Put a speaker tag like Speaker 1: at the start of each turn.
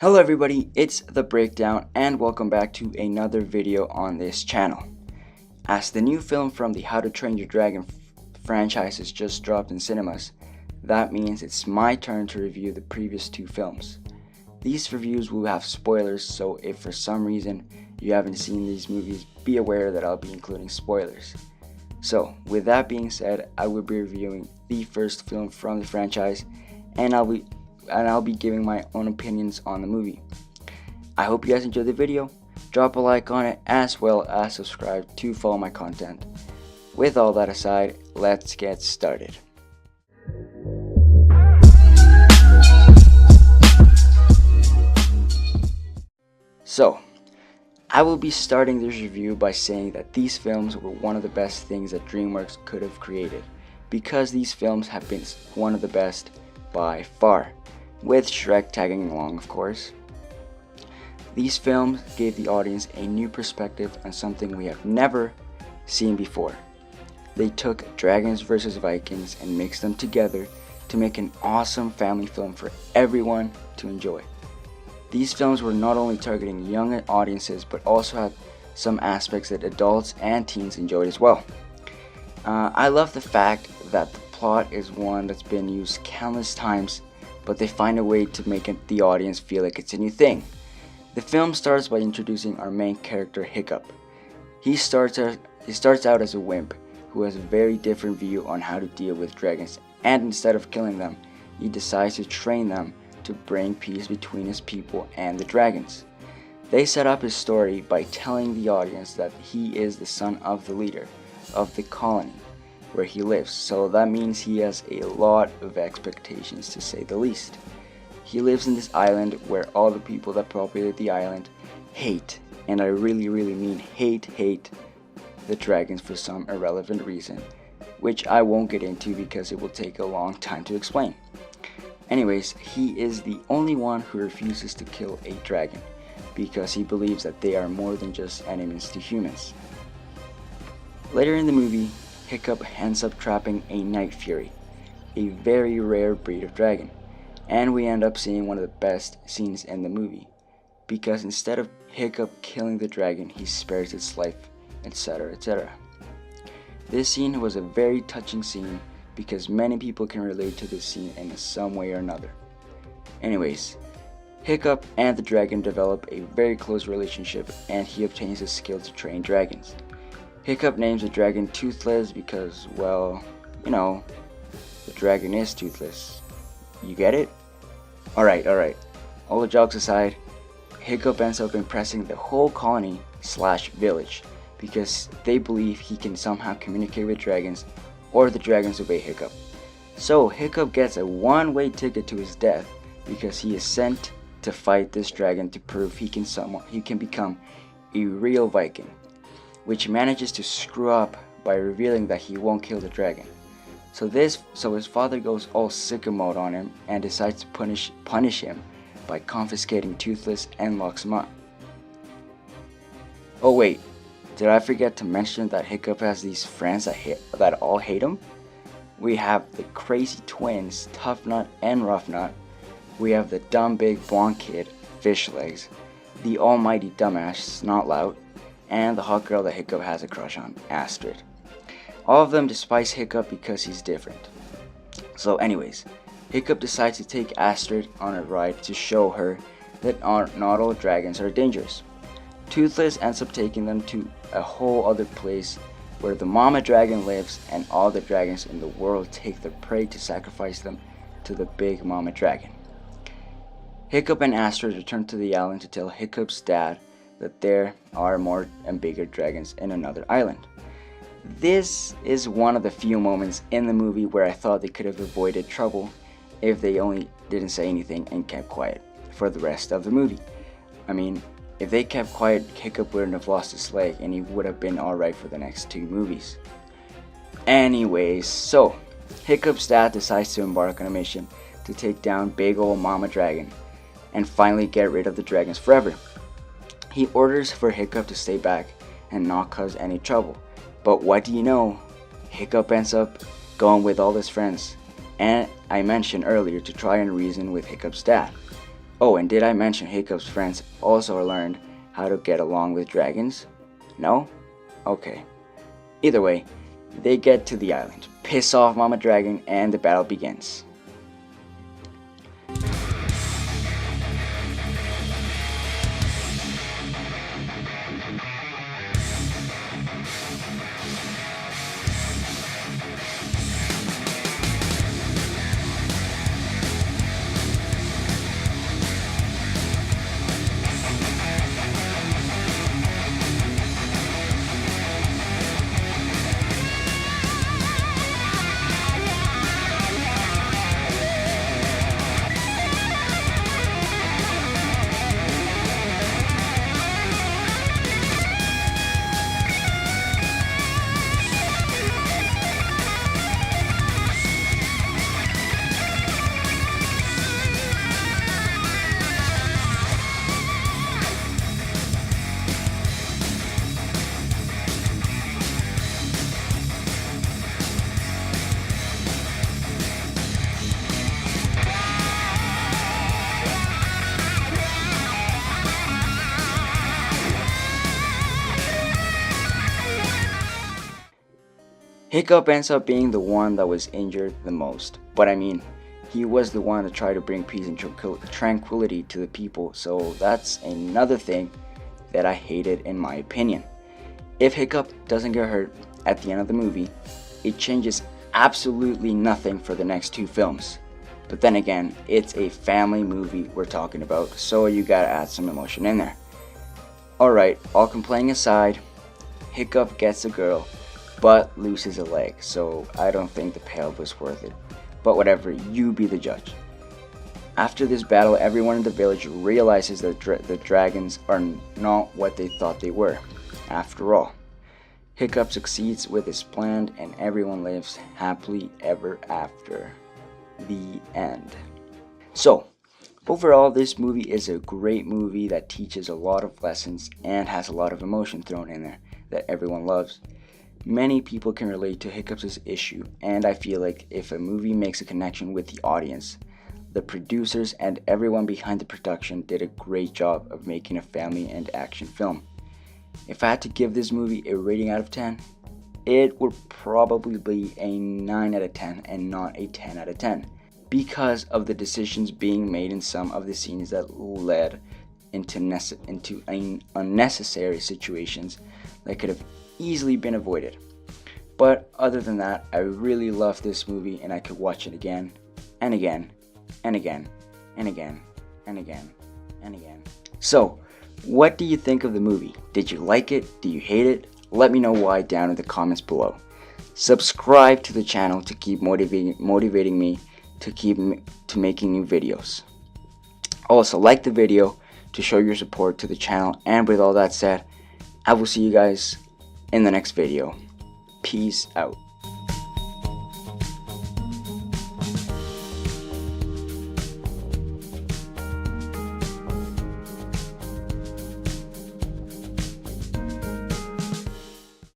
Speaker 1: Hello everybody, it's The Breakdown and welcome back to another video on this channel. As the new film from the How to Train Your Dragon franchise has just dropped in cinemas, that means it's my turn to review the previous two films. These reviews will have spoilers, so if for some reason you haven't seen these movies, be aware that I'll be including spoilers. So, with that being said, I will be reviewing the first film from the franchise and I'll be giving my own opinions on the movie. I hope you guys enjoyed the video. Drop a like on it as well as subscribe to follow my content. With all that aside, let's get started. So, I will be starting this review by saying that these films were one of the best things that DreamWorks could have created, because these films have been one of the best by far, with Shrek tagging along, of course. These films gave the audience a new perspective on something we have never seen before. They took Dragons vs. Vikings and mixed them together to make an awesome family film for everyone to enjoy. These films were not only targeting young audiences but also had some aspects that adults and teens enjoyed as well. I love the fact that the plot is one that's been used countless times, but they find a way to make the audience feel like it's a new thing. The film starts by introducing our main character, Hiccup. He starts out as a wimp who has a very different view on how to deal with dragons, and instead of killing them, he decides to train them to bring peace between his people and the dragons. They set up his story by telling the audience that he is the son of the leader of the colony where he lives, so that means he has a lot of expectations, to say the least. He lives in this island where all the people that populate the island hate, and I really mean hate the dragons for some irrelevant reason, which I won't get into because it will take a long time to explain. Anyways, he is the only one who refuses to kill a dragon because he believes that they are more than just enemies to humans. Later in the movie, Hiccup ends up trapping a Night Fury, a very rare breed of dragon, and we end up seeing one of the best scenes in the movie, because instead of Hiccup killing the dragon, he spares its life, etc, etc. This scene was a very touching scene because many people can relate to this scene in some way or another. Anyways, Hiccup and the dragon develop a very close relationship, and he obtains the skill to train dragons. Hiccup names the dragon Toothless because, well, you know, the dragon is toothless. You get it? Alright. All the jokes aside, Hiccup ends up impressing the whole colony / village because they believe he can somehow communicate with dragons, or the dragons obey Hiccup. So Hiccup gets a one-way ticket to his death because he is sent to fight this dragon to prove he can become a real Viking, which manages to screw up by revealing that he won't kill the dragon. So his father goes all sicko mode on him and decides to punish him by confiscating Toothless and locks him up. Oh wait, did I forget to mention that Hiccup has these friends that all hate him? We have the crazy twins, Tough Nut and Rough Nut. We have the dumb big blonde kid, Fish Legs, the almighty dumbass, Snotlout, and the hot girl that Hiccup has a crush on, Astrid. All of them despise Hiccup because he's different. So anyways, Hiccup decides to take Astrid on a ride to show her that not all dragons are dangerous. Toothless ends up taking them to a whole other place where the mama dragon lives, and all the dragons in the world take their prey to sacrifice them to the big mama dragon. Hiccup and Astrid return to the island to tell Hiccup's dad that there are more and bigger dragons in another island. This is one of the few moments in the movie where I thought they could have avoided trouble if they only didn't say anything and kept quiet for the rest of the movie. I mean, if they kept quiet, Hiccup wouldn't have lost his leg and he would have been alright for the next two movies. Anyways, so Hiccup's dad decides to embark on a mission to take down big ol' mama dragon and finally get rid of the dragons forever. He orders for Hiccup to stay back and not cause any trouble. But what do you know? Hiccup ends up going with all his friends, and I mentioned earlier to try and reason with Hiccup's dad. Oh, and did I mention Hiccup's friends also learned how to get along with dragons? No? Okay. Either way, they get to the island, piss off Mama Dragon, and the battle begins. Hiccup ends up being the one that was injured the most, but I mean, he was the one to try to bring peace and tranquility to the people, so that's another thing that I hated in my opinion. If Hiccup doesn't get hurt at the end of the movie, it changes absolutely nothing for the next two films. But then again, it's a family movie we're talking about, so you gotta add some emotion in there. Alright, all complaining aside, Hiccup gets a girl, but loses a leg, so I don't think the payoff was worth it. But whatever, you be the judge. After this battle, everyone in the village realizes that the dragons are not what they thought they were. After all, Hiccup succeeds with his plan and everyone lives happily ever after. The end. So, overall, this movie is a great movie that teaches a lot of lessons and has a lot of emotion thrown in there that everyone loves. Many people can relate to Hiccup's issue, and I feel like if a movie makes a connection with the audience, the producers and everyone behind the production did a great job of making a family and action film. If I had to give this movie a rating out of 10, it would probably be a 9 out of 10 and not a 10 out of 10 because of the decisions being made in some of the scenes that led into unnecessary situations that could have easily been avoided. But other than that, I really love this movie and I could watch it again and again and again and again and again and again. So, what do you think of the movie? Did you like it? Do you hate it? Let me know why down in the comments below. Subscribe to the channel to keep motivating me to making new videos. Also, like the video to show your support to the channel, and with all that said, I will see you guys in the next video. Peace out.